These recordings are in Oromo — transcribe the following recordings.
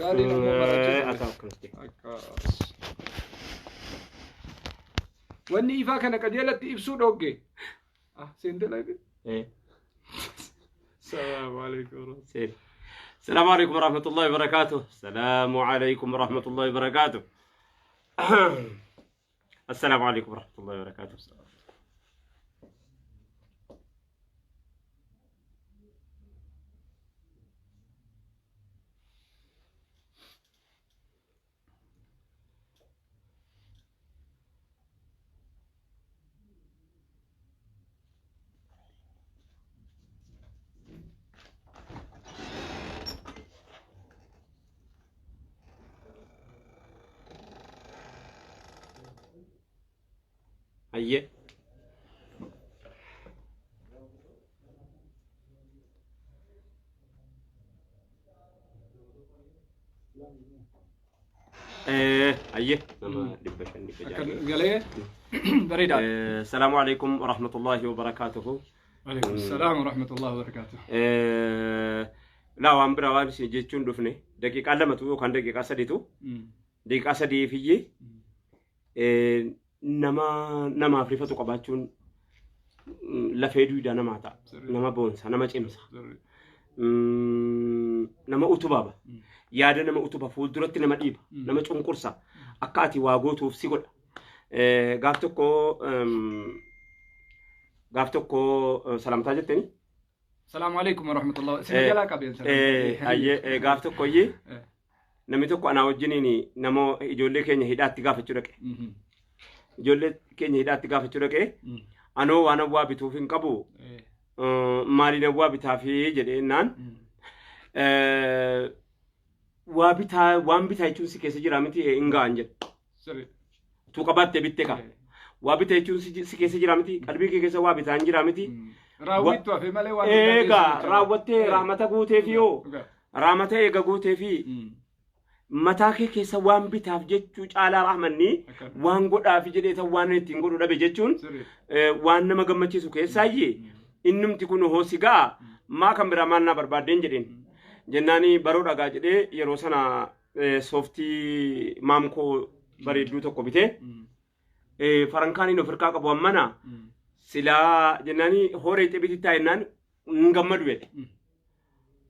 قال لنا مبارك أتوكل. واني إفا كان قديلة إبسود أوكي سندلا السلام عليكم ورحمة الله. السلام عليكم ورحمة الله وبركاته. السلام عليكم ورحمة الله وبركاته. السلام عليكم ورحمة الله وبركاته. أيه أيه السلام عليكم ورحمة الله وبركاته. عليكم السلام ورحمة الله وبركاته. لا وان براوان سيجتون دفنه دقيقة لما تو كان دقيقة سديتو دقيقة سدي فيجي nama afrifatu qabachuun lafee duudaa nama ta'a nama boonsa nama cimsa nama utubaaba yaada nama utuba fuulduratti nama dhiiba nama cunqursa akka ati waa gootuuf si godha gaaf tokko salaamtaa jettanii السلام عليكم ورحمة الله. سنجلا قبل سلام. gaaf tokko iyyee namni tokko anaa wajjiniin namoo ijoollee keenya hidhaatti gaafachuu dhaqe. Ijoollee keenya hidhaatti gaafachuu dhaqee anoo waan awwaa bituuf hin qabu maaliin awwaa bitaafi jedheennaan waan bitaa jechuun si keessa jira miti hin ga'an jedhe tuu qabaattee bittee qaba waa bitaa jechuun si keessa jira miti qalbii kee keessa waa bitaa hin jira miti raawwattu hafe malee waan eega raawwattee raamata guuteefi yoo raamata eega guuteefi mataa kee keessa waan bitaaf jechuu caalaa rahmanni waan godhaaf jedhee ta'u waan ittiin godhu dhabe jechuun waan nama gammachiisu keessaayyee innumti kun hoosigaa maa kan biraa maannaa barbaaddeen jedheen jennaanii baroo dhagaa jedhee yeroo sana sooftii maamkoo bareedduu tokko bitee farankaaniin ofirkaa qabu ammana silaa jennaanii horee xibititti jennaan hin gammadu jedhe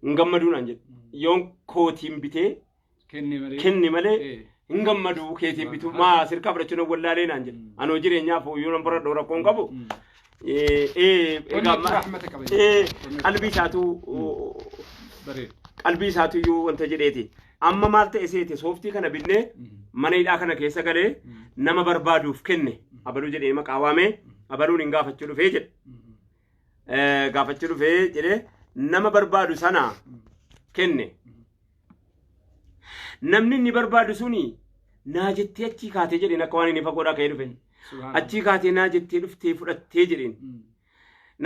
hin gammaduunaan jedhe yoon kootiin bitee kenni malee hin gammadu keetiin bitu maa sirka fudhachuun wallaalee naan jedhe anoo jireenyaaf yoo nan bara dhoora koon qabu qalbii isaatu iyyuu wanta jedheeti amma maal ta'e seete sooftii kana binnee mana hidhaa kana keessa galee nama barbaaduuf kenne abaluu jedhee maqaa waamee abaluun hin gaafachuu dhufee jedhe gaafachuu dhufee jedhee nama barbaadu sana kenne namni inni barbaadu suni naa jettee achii kaatee jedheen akka waan inni fagoodhaa ka'ee dhufe achii kaatee naa jettee dhuftee fudhattee jedheen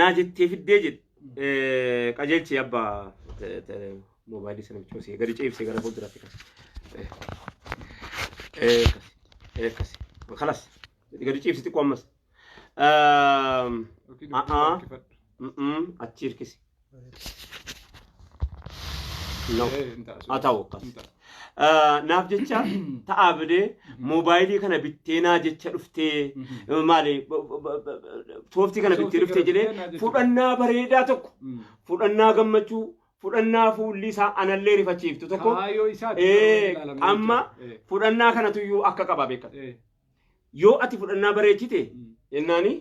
naa jettee fiddee jedhe qajeelchee abbaa موبايلي سنبتشوسي قريت إيه بسيجارة بودرة كسي خلاص قريت إيه بسيتي كومس أتشير كسي نو أتاوقع naaf jecha ta'abde mobaayilii kana bittee naa jecha dhuftee maali sooftii kana bittee dhuftee jedhee fudhannaa bareedaa tokko fudhannaa gammachuu fudhannaa fuulli isaa anallee rifachiiftu tokko amma fudhannaa kanatu iyyuu akka qaba beekata yoo ati fudhannaa bareechite jennaani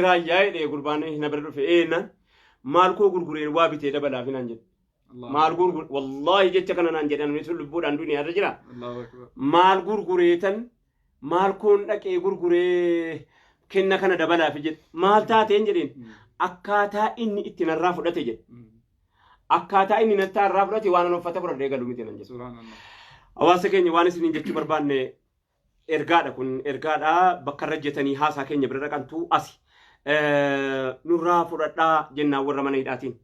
raayyaa jedhee gurbaan na bira dhufe jennaan maal koo gurgureen waa bitee dabalaaf naan jedhe maal gurgur wallahi jecha kana naan jedhan ni lubbuudhaan duniyaa irra jira maal gurgureetan maal koon dhaqee gurguree kenna kana dabalaaf jedhe maal taateen jedheen akkaataa inni itti narraa fudhate jedhe akkaataa inni narraa fudhate waan uffata fudhadhee galu miti nan jedhe hawaasa keenya waan isiniin jechuu barbaanne ergaadha kun ergaadha bakka irra jetanii haasaa keenya bira dhaqantu asi nurraa fudhadhaa jennaan warra mana hidhaatiin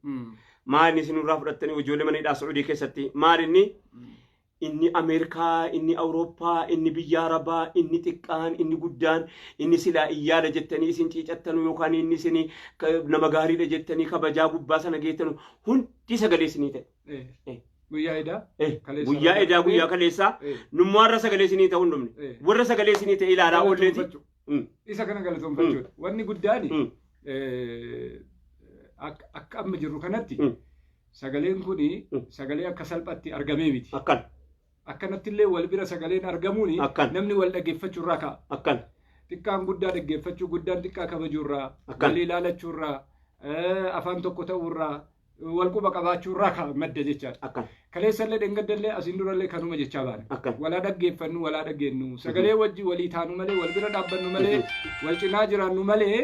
maal inni nurraa fudhattanii ijoollee mana hidhaa Sacuudii keessatti maal inni Ameerikaa inni Awurooppaa inni biyya Arabaa inni xiqqaan inni guddaan inni silaa iyyaala jettanii isin ciicattanu yookaan inni isin nama gaariidha jettanii kabajaa gubbaa sana geettanu hundi sagalee isinii ta'e guyyaa edaa guyyaa kaleessaa nummoo warra sagalee isinii ta'uu hin dhumne warra sagalee isinii ta'e ilaalaa oolleeti isa kana galatoonfachuudha wanni guddaan akka amma jirru kanatti sagaleen kuni sagalee akka salphatti argamee miti akkanatti illee wal bira sagaleen argamuuni namni wal dhaggeeffachuu irraa ka'a xiqqaan guddaa dhaggeeffachuu guddaan xiqqaa kabajuu irraa wal ilaalachuu irraa afaan tokko ta'uu irraa wal quba qabaachuu irraa ka'a madda jechaadha kaleessa illee dhengadallee asiin durallee kanuma jechaa baane walaa dhaggeeffannu walaa dhageennu sagalee wajji walii taanu malee wal bira dhaabbannu malee wal cinaa jiraannu malee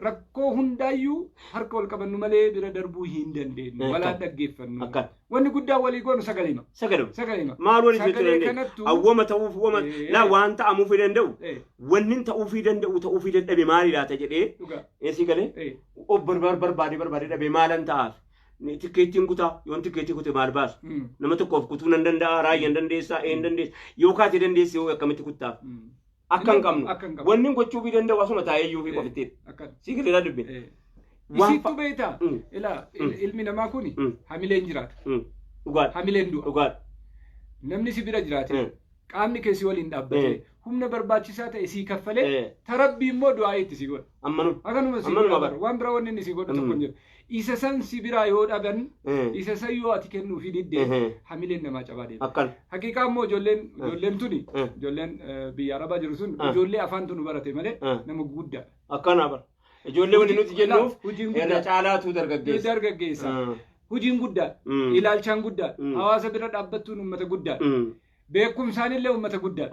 rakkoo hundaayyuu harka wal qabannu malee bira darbuu hin dandeenyu walaa dhaggeeffannu wanni guddaa walii goonu sagalima maal wali jechuudha awwama ta'uuf wama la waan ta'amuuf danda'u wanni ta'uuf dadhabe maali laata jedhee eessi galee barbaade dhabe maalan ta'aaf tikkeettiin kutaa yoon tikkeettii kute maal baasu nama tokkoof kutuu nan danda'a raayyan dandeessaa een dandeessa yoo kaatee dandeesse yoo akkamitti kuttaaf akkan qabnu wanni gochuu fi danda'u asuma taa'eeyyuu fi qofitteen si galee dubbin isittu beeta ilmi namaa kuni hamileen jiraata hamileen du'a namni si bira jiraate qaamni keessi waliin dhaabbate humna barbaachisaa ta'e sii kaffalee tarabbii immoo du'aa itti si godha akkanuma si godha waan biraa wanni inni si godha tokko hin jiru isa san si biraa yoo dhaban isa san yoo ati kennuu fi didde hamileen namaa cabaa deema haqiiqaa immoo ijoolleen tuni ijoolleen biyya arabaa jiru sun ijoollee afaan tunu barate malee nama guddaa akkanaa bara ijoollee wanni nuti jennuuf irra caalaatu dargaggeessa hujiin guddaa ilaalchaan guddaa hawaasa bira dhaabbattuun uummata guddaa beekumsaanillee uummata guddaa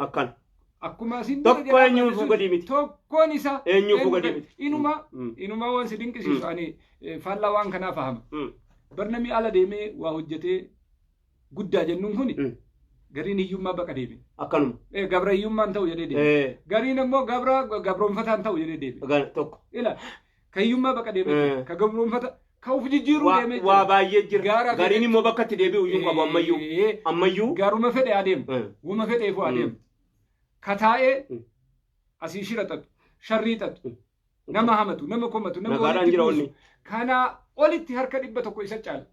akkuma asin tokko eenyuuf gadi miti tokkoon isaa eenyuuf gadi miti inuma waan si dinqisiisu ani faallaa waan kanaa fahama barnamii ala deemee waa hojjetee guddaa jennuun kuni gariin hiyyummaa baqa deeme akkanuma gabra hiyyummaan ta'u jedhee deeme gariin immoo gabroonfataan ta'u jedhee deeme tokko ila ka hiyyummaa baqa deeme ka gabroonfata ka uf jijjiiruu deeme waa baay'ee jira gariin immoo bakka itti deebi'u iyyuu qabu ammayyuu gaaruma fedhe adeemu wuma fedheefu adeemu kataa'ee asii shira xatu sharrii xatu nama hamatu nama komatu nama walitti buusu kana olitti harka 100 isa caala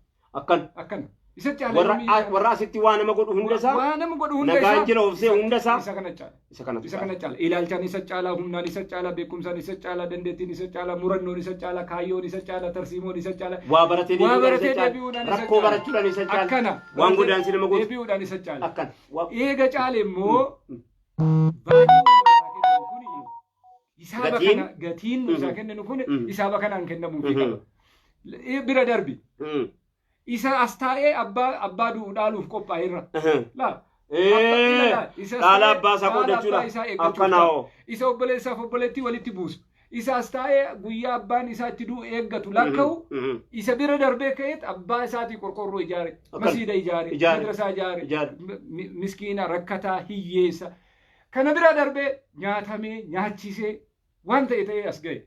akkana isa caala warra asitti waa nama godhu hunda isaa nagaan jira ofsee hunda isaa isa kana caala ilaalchaan isa caala humnaan isa caala beekumsaan isa caala dandeettiin isa caala murannoon isa caala kaayyoon isa caala tarsiimoon isa caala waa baratee deebi'uudhaan rakkoo barachuudhaan isa caala akkana waan godaansi nama godhu deebi'uudhaan isa caala akkana eega caale immoo gatiin isaa kenninu kun isaaba kanaan kennamuufi qaba bira darbi isa as taa'ee abbaa du'u dhaaluuf qophaa'eerra dhaala abbaa isaa qoodachuudha akkanaa isa obboleessaaf obboleettii walitti buusu isa as taa'ee guyyaa abbaan isaa itti du'u eeggatu lakka'u isa bira darbee ka'eet abbaa isaatii qorqorroo ijaare masiida ijaare madrasaa ijaare miskiina rakkataa hiyyeessa kana bira darbee nyaatamee nyaachisee waan ta'e as ga'e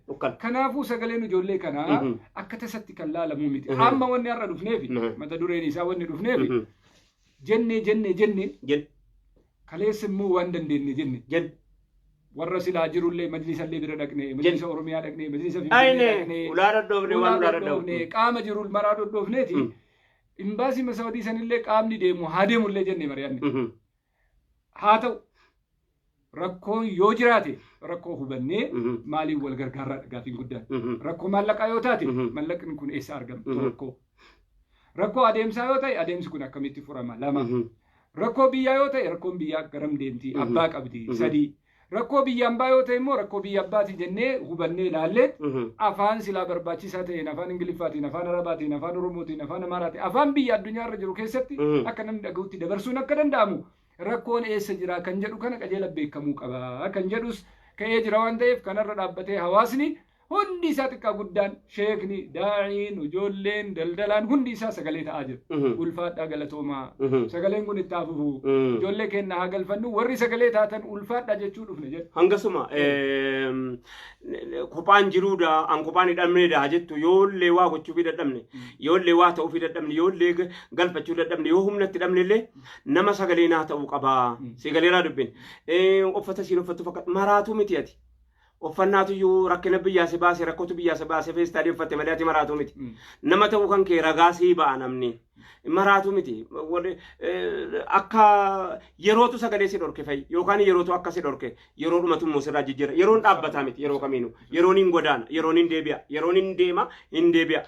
kanaafuu sagaleen ijoollee kanaa akka tasatti kan laalamuu miti amma wanni har'a dhufneefi mata dureen isaa wanni dhufneefi jennee kaleessa immoo waan dandeenye jenne warra silaa jirullee majlisallee bira dhaqnee majlisa oromiyaa dhaqnee majlisa finfinnee dhaqnee ulaa dhadhoofne waan ulaa dhadhoofne qaama jirul maraa dhadhoofneeti imbaasii masawadii sanillee qaamni deemu haa deemullee jennee mari'anne haa ta'u rakkoon yoo jiraate rakkoo hubannee maaliin wal gargaarraa gaafiin guddaan rakkoo maallaqaa yoo taate maallaqni kun eessa argama rakkoo adeemsaa yoo ta'e adeemsi kun akkamitti furama lama rakkoo biyyaa yoo ta'e rakkoon biyyaa garam deemti abbaa qabdi sadii rakkoo biyya ambaa yoo ta'e immoo rakkoo biyya abbaati jennee hubannee ilaallee afaan silaa barbaachisaa ta'een afaan ingiliffaatiin afaan arabaatiin afaan oromootiin afaan amaaraatiin afaan biyya addunyaarra jiru keessatti akka namni dhaga'utti dabarsuun akka danda'amu rakkoon eessa jira kan jedhu kana qajeela beekamuu qaba kan jedhus ka'ee jira waan ta'eef kanarra dhaabbatee hawaasni hundi isaa xiqqaa guddaan sheekni daa'iin ijoolleen daldalaan hundi isaa sagalee ta'aa jira ulfaadhaa galatoomaa sagaleen kun itti hafufu ijoollee keenya haa galfannu warri sagalee taatan ulfaadhaa jechuu dhufne jedhu hangasuma kophaan jiruudha an kophaan hidhamneedha jettu yoollee waa gochuu fi dadhabne yoollee waa ta'uu fi dadhabne yoollee galfachuu dadhabne yoo humnatti hidhamnellee nama sagalee naa ta'uu qaba sagalee naa dubbin uffata siin uffattu fakkaatu maraatuu miti ati uffannatu yu rakkina biyya se baase rakkotu biyya se baase feestaalii uffatte malee ati maraatu miti nama ta'uu kan kee ragaa sii ba'a namni maraatu miti akka yerootu sagalee si dhorke fay yookaan yerootu akka si dhorke yeroo dhumatu immoo sirraa jijjiira yeroon dhaabbataa miti yeroo kamiinu yeroon hin godaana yeroon hin deebi'a yeroon hin deema hin deebi'a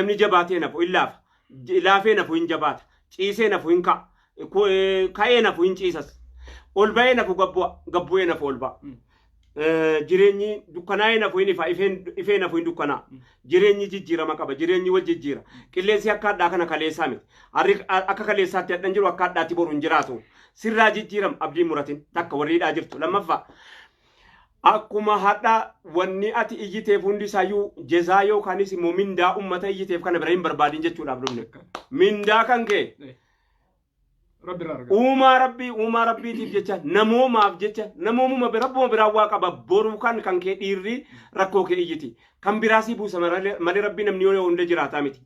namni jabaatee nafu hin laafa laafee nafu hin jabaata ciisee nafu hin ka'ee nafu hin ciisas ol ba'ee nafu gabbu'ee nafu ol ba'a. Jireenyi dukkanaa'ee nafu hin ifa ifee nafu hin dukkanaa jireenyi jijjiirama qaba jireenyi wal jijjiira qilleensi akka addaa kana kaleessaa miti akka kaleessaatti hadhan jiru akka addaatti boru hin jiraatu sirraa jijjiiram abdiin muratin takka warriidhaa jirtu lammaffaa akkuma hadha wanni ati iyyiteef hundi isaayyuu jezaa yookaanis immoo mindaa ummata iyyiteef kana bira hin barbaadin jechuudhaaf dhufne mindaa kan kee Uma Rabbi tiif jecha namoomaaf jecha namoomuma rabbuma biraa waa qaba boruu kan kee dhiirri rakkoo kee iyyiti kan biraasii buusa malee rabbi namni yoo hunda jiraataa miti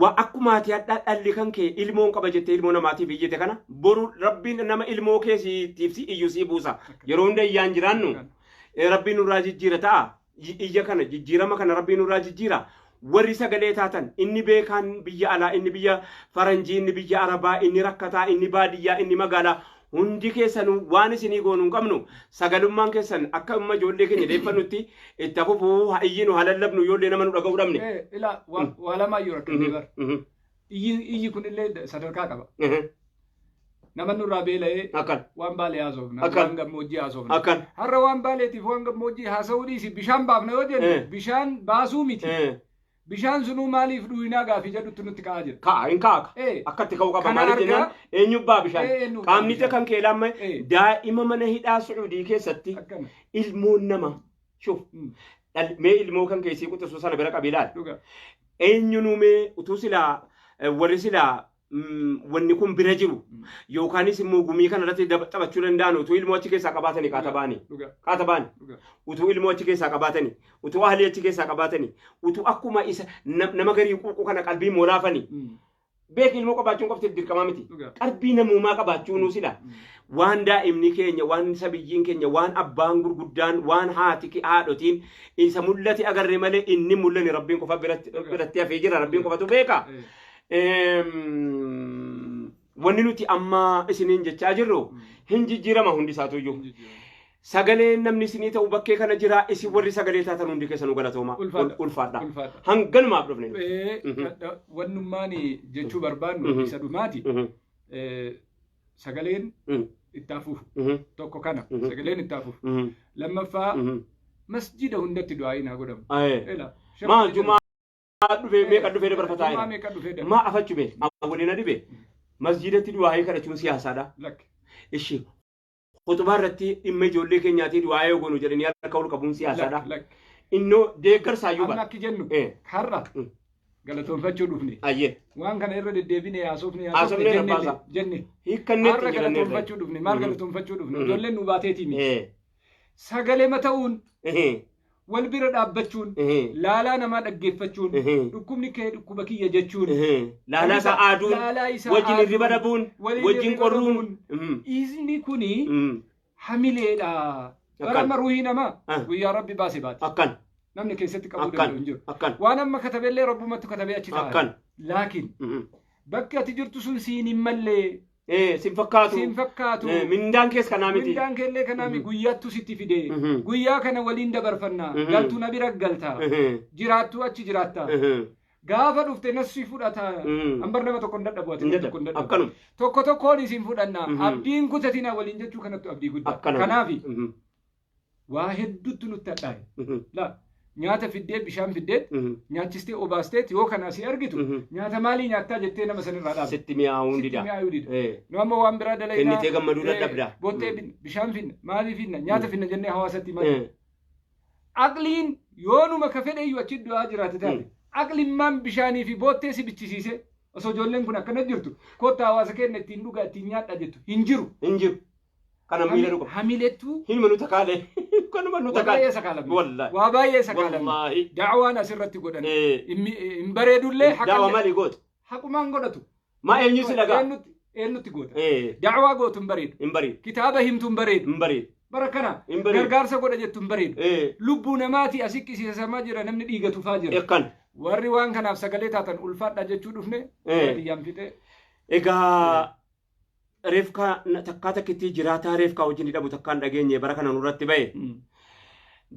waa akkuma ati hadhaa dhalli kan kee ilmoon qaba jettee ilmoo namaatiif iyyite kana boruu rabbiin nama ilmoo keetiif si iyyuu sii buusa yeroo hunda iyyaan jiraannu rabbiin nurraa jijjiira ta'a iyya kana jijjiirama kana rabbiin nurraa jijjiira warri sagalee taatan inni beekan biyya alaa inni biyya faranjii inni biyya arabaa inni rakkataa inni baadiyyaa inni magaalaa hundi keessan waan isinii goonuu qabnu sagalummaan keessan akka amma ijoollee keenya deeffannutti itti fufuu iyyinu halallabnu ijoollee nama nu dhaga'uu dhabne ila waa lama iyyuu rakkatee bar iyyi kun illee sadarkaa qaba nama nurraa beela'ee waan baalee haasofna waan gammoojjii haasofna har'a waan baaleetiif waan gammoojjii haasa'uu dhiisi bishaan baafna yoo jennu bishaan baasuu miti bishaan sunuu maaliif dhuunaa gaafii jedhutti nutti ka'aa jira. Ka'a hin kaaka. Akkatti ka'uu qaba maaliif jennaan eenyubbaa bishaan. Qaamni kan kee lamma daa'ima mana hidhaa Suudii keessatti ilmoon nama shuf mee ilmoo kan keessii quxisuu sana bira qabiilaadha. Eenyunuu mee utuu silaa warri silaa wanni kun bira jiru yookaanis immoo gumii kana irratti taphachuu danda'an utuu ilmoo achi keessaa qabaatanii qaatabaani utuu ilmoo achi keessaa qabaatanii utuu ahlii achi keessaa qabaatanii utuu akkuma isa nama garii quuquu kana qalbii moolaafanii beek ilmoo qabaachuun qofti dirqamaa miti qalbii namummaa qabaachuun sila waan daa'imni keenya waan sabiyyiin keenya waan abbaan gurguddaan waan haati haadhotiin isa mul'ate agarre malee inni mul'ani rabbiin qofa biratti hafee jira rabbiin qofatu beeka. Wanni nuti amma isiniin jechaa jirru hin jijjiirama hundi isaatu iyyuu sagalee namni isinii ta'u bakkee kana jira isin warri sagalee taatan hundi keessan nu galatooma ulfaadha hanganumaaf dhufne wannummaan jechuu barbaannu isa dhumaati sagaleen itti hafuuf tokko kana sagaleen itti hafuuf lammaffaa masjida hundatti du'aayin haa godhamu dhufe meeqa dhufe dabarfataa ma afachu be waliin dhibe masjidatti du'aayee kadhachuun siyaasaadha ishi khutbaa irratti dhimma ijoollee keenyaatii du'aayee goonu jedhanii harka ol qabuun siyaasaadha innoo deeggarsaayyuu bara akka jennu har'a galatoonfachuu dhufne waan kana irra deddeebine haasofne jenne har'a galatoonfachuu dhufne maal galatoonfachuu dhufne ijoolleen nu baateetii miti sagalee mata'uun wal bira dhaabbachuun laalaa namaa dhaggeeffachuun dhukkubni kee dhukkuba kiyya jechuun laalaa isaa aaduun wajjin hirriba dhabuun wajjin qorruun isni kuni hamileedha barama ruhii namaa guyyaa rabbi baase baate akkan namni keessatti qabuu danda'u hin jiru waan amma katabellee rabbumatti katabee achi ta'a laakiin bakki ati jirtu sun siin hin mallee sin fakkaatu mindaan kees kanaa miti mindaan keellee kanaa miti guyyaattu sitti fide guyyaa kana waliin dabarfannaa galtu na bira galta jiraattu achi jiraatta gaafa dhufte nassi fudhata ambar nama tokko hin dadhabu ati tokko hin dadhabu tokko tokkoon isin fudhanna abdiin kutatina waliin jechuu kanatti abdii guddaa kanaafi waa hedduutti nutti hadhaaye la nyaata fiddee bishaan fiddee nyaachistee obaasteet yoo kana si argitu nyaata maalii nyaattaa jettee nama sanirraa dhaabe sitti mi'aawuun dida nu amma waan biraa dalagaa inni tee gammaduu dadhabda boottee bishaan finna maalii finna nyaata finna jennee hawaasatti malee aqliin yoo numa ka fedhe iyyuu achi du'aa jiraate taate aqlimmaan bishaanii fi boottee si bichisiise osoo ijoolleen kun akkana jirtu kottaa hawaasa keenya ittiin dhugaa ittiin nyaadha jettu hin jiru kana miila dhuga hamilettu hin manu takaalee kanuma nu takaalee wallahi waa baay'ee sakaalame da'waan asirratti godhan hin bareedullee da'wa mali goot haqumaan godhatu ma eenyu si dhagaa eenyutti goota da'waa gootu hin bareedu kitaaba himtu hin bareedu barakana gargaarsa godha jettuun bareedu lubbuu namaati asiqqisiisamaa jira namni dhiigatufaa jira warri waan kanaaf sagalee taatan ulfaadha jechuu dhufne biyyaan fixe egaa reefka takkaa takkitti jiraataa reefkaa wajjin hidhamu takkaan dhageenye bara kana nurratti ba'e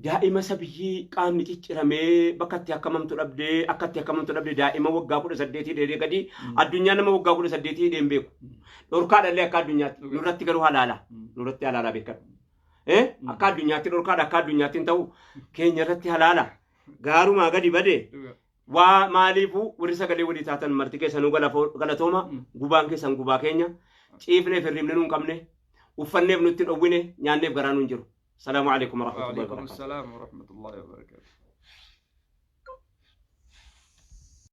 daa'ima sabiyyii qaamni cicciramee bakka itti akkamamtu dhabdee daa'ima waggaa 18 dheeree gadi addunyaa nama waggaa 18 hidheen beeku dhorkaadhallee akka addunyaatti nurratti garuu halaala beekan akka addunyaatti dhorkaadha akka addunyaatti hin ta'u keenya irratti halaala gaarumaa gadi bade waa maaliifuu warri sagalee walii taatan marti keessanuu galatooma gubaan keessan gubaa keenya ciifneef hirribne nuun qabne uffanneef nutti dhowwine nyaanneef garaa nuun jiru. السلام عليكم ورحمة الله وبركاته. وعليكم السلام ورحمة الله وبركاته.